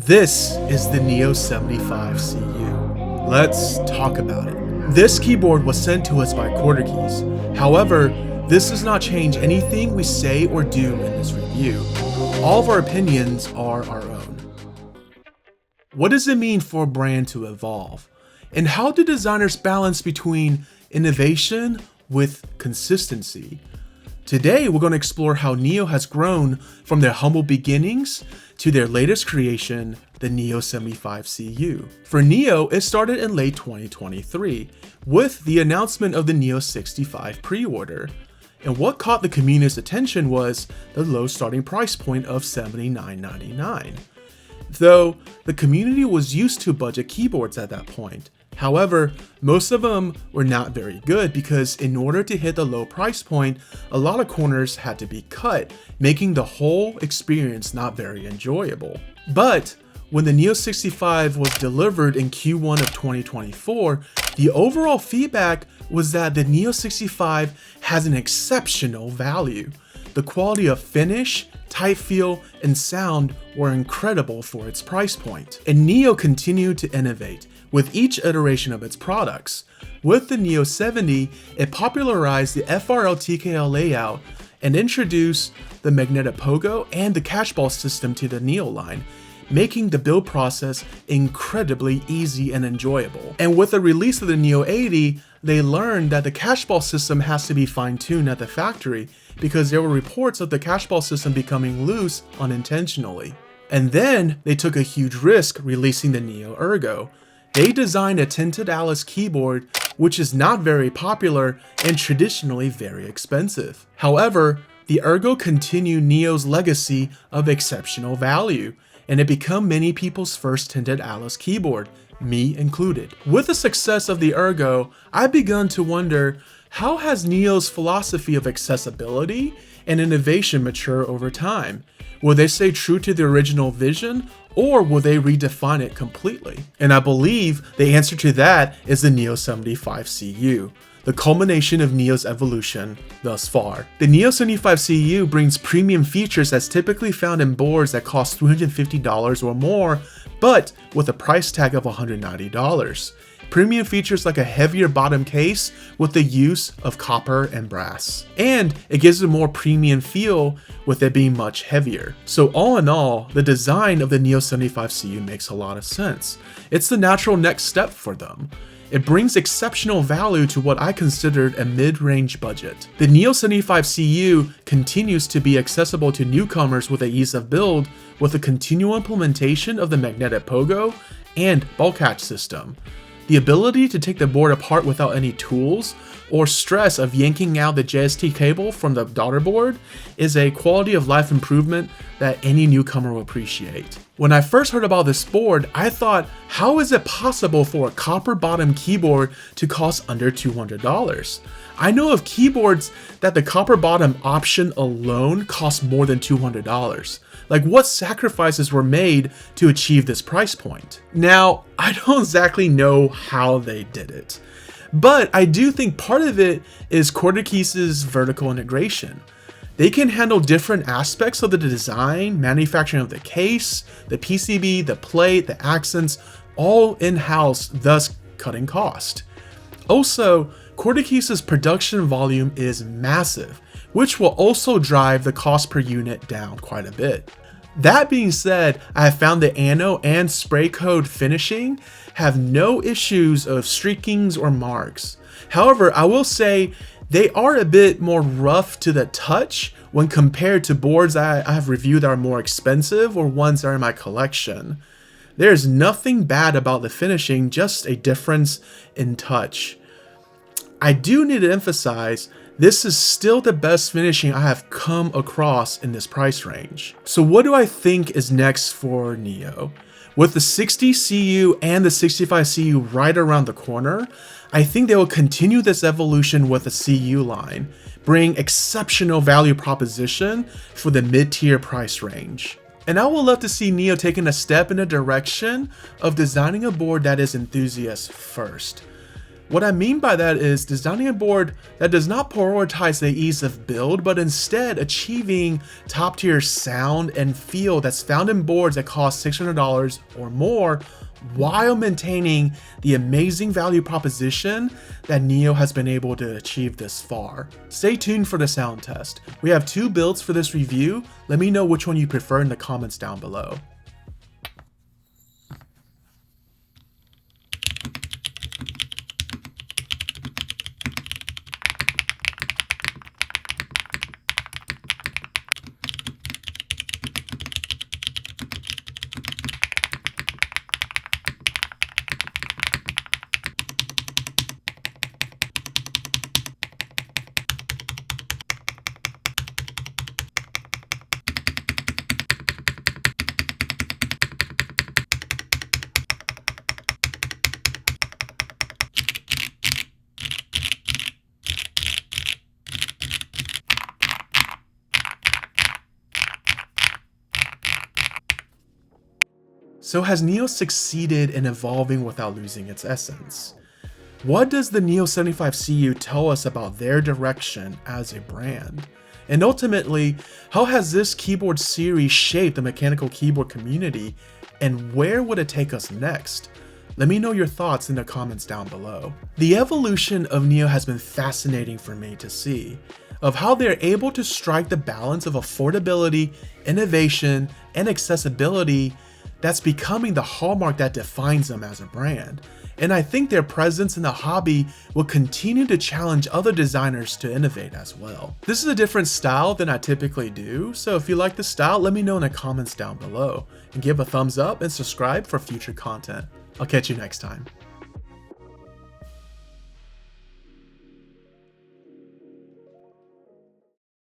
This is the Neo75 Cu. Let's talk about it. This keyboard was sent to us by QwertyKeys. However, this does not change anything we say or do in this review. All of our opinions are our own. What does it mean for a brand to evolve? And how do designers balance between innovation with consistency? Today, we're going to explore how Neo has grown from their humble beginnings to their latest creation, the Neo75 Cu. For Neo, it started in late 2023 with the announcement of the Neo65 pre-order. And what caught the community's attention was the low starting price point of $79.99. Though the community was used to budget keyboards at that point. However, most of them were not very good because in order to hit the low price point, a lot of corners had to be cut, making the whole experience not very enjoyable. But when the Neo65 was delivered in Q1 of 2024, the overall feedback was that the Neo65 has an exceptional value. The quality of finish, tight feel, and sound were incredible for its price point. And Neo continued to innovate with each iteration of its products. With the Neo70, it popularized the FRL TKL layout and introduced the magnetic pogo and the catchball system to the Neo line, making the build process incredibly easy and enjoyable. And with the release of the Neo80, they learned that the catchball system has to be fine-tuned at the factory because there were reports of the catchball system becoming loose unintentionally. And then they took a huge risk releasing the Neo Ergo. They designed a tinted Alice keyboard, which is not very popular and traditionally very expensive. However, the Ergo continued Neo's legacy of exceptional value, and it became many people's first tinted Alice keyboard, me included. With the success of the Ergo, I've begun to wonder, how has Neo's philosophy of accessibility and innovation mature over time? Will they stay true to the original vision, or will they redefine it completely? And I believe the answer to that is the Neo75 Cu, the culmination of Neo's evolution thus far. The Neo75 Cu brings premium features that's typically found in boards that cost $350 or more, but with a price tag of $190. Premium features like a heavier bottom case with the use of copper and brass. And it gives a more premium feel with it being much heavier. So all in all, the design of the Neo75 Cu makes a lot of sense. It's the natural next step for them. It brings exceptional value to what I considered a mid-range budget. The Neo75 Cu continues to be accessible to newcomers with the ease of build with a continual implementation of the magnetic pogo and ball catch system. The ability to take the board apart without any tools or stress of yanking out the JST cable from the daughter board is a quality of life improvement that any newcomer will appreciate. When I first heard about this board, I thought, how is it possible for a copper bottom keyboard to cost under $200? I know of keyboards that the copper bottom option alone costs more than $200. Like, what sacrifices were made to achieve this price point? Now, I don't exactly know how they did it, but I do think part of it is QwertyKeys' vertical integration. They can handle different aspects of the design, manufacturing of the case, the PCB, the plate, the accents, all in-house, thus cutting cost. Also, QwertyKeys' production volume is massive, which will also drive the cost per unit down quite a bit. That being said, I have found the ano and spray coat finishing have no issues of streakings or marks. However, I will say they are a bit more rough to the touch when compared to boards I have reviewed that are more expensive or ones that are in my collection. There's nothing bad about the finishing, just a difference in touch. I do need to emphasize, this is still the best finishing I have come across in this price range. So what do I think is next for Neo? With the 60 Cu and the 65 Cu right around the corner, I think they will continue this evolution with the Cu line, bring exceptional value proposition for the mid-tier price range. And I would love to see Neo taking a step in the direction of designing a board that is enthusiast first. What I mean by that is designing a board that does not prioritize the ease of build, but instead achieving top tier sound and feel that's found in boards that cost $600 or more, while maintaining the amazing value proposition that Neo has been able to achieve this far. Stay tuned for the sound test. We have 2 builds for this review. Let me know which one you prefer in the comments down below. So has Neo succeeded in evolving without losing its essence? What does the Neo75 Cu tell us about their direction as a brand? And ultimately, how has this keyboard series shaped the mechanical keyboard community, and where would it take us next? Let me know your thoughts in the comments down below. The evolution of Neo has been fascinating for me to see, of how they're able to strike the balance of affordability, innovation, and accessibility that's becoming the hallmark that defines them as a brand. And I think their presence in the hobby will continue to challenge other designers to innovate as well. This is a different style than I typically do, so if you like the style, let me know in the comments down below, and give a thumbs up and subscribe for future content. I'll catch you next time.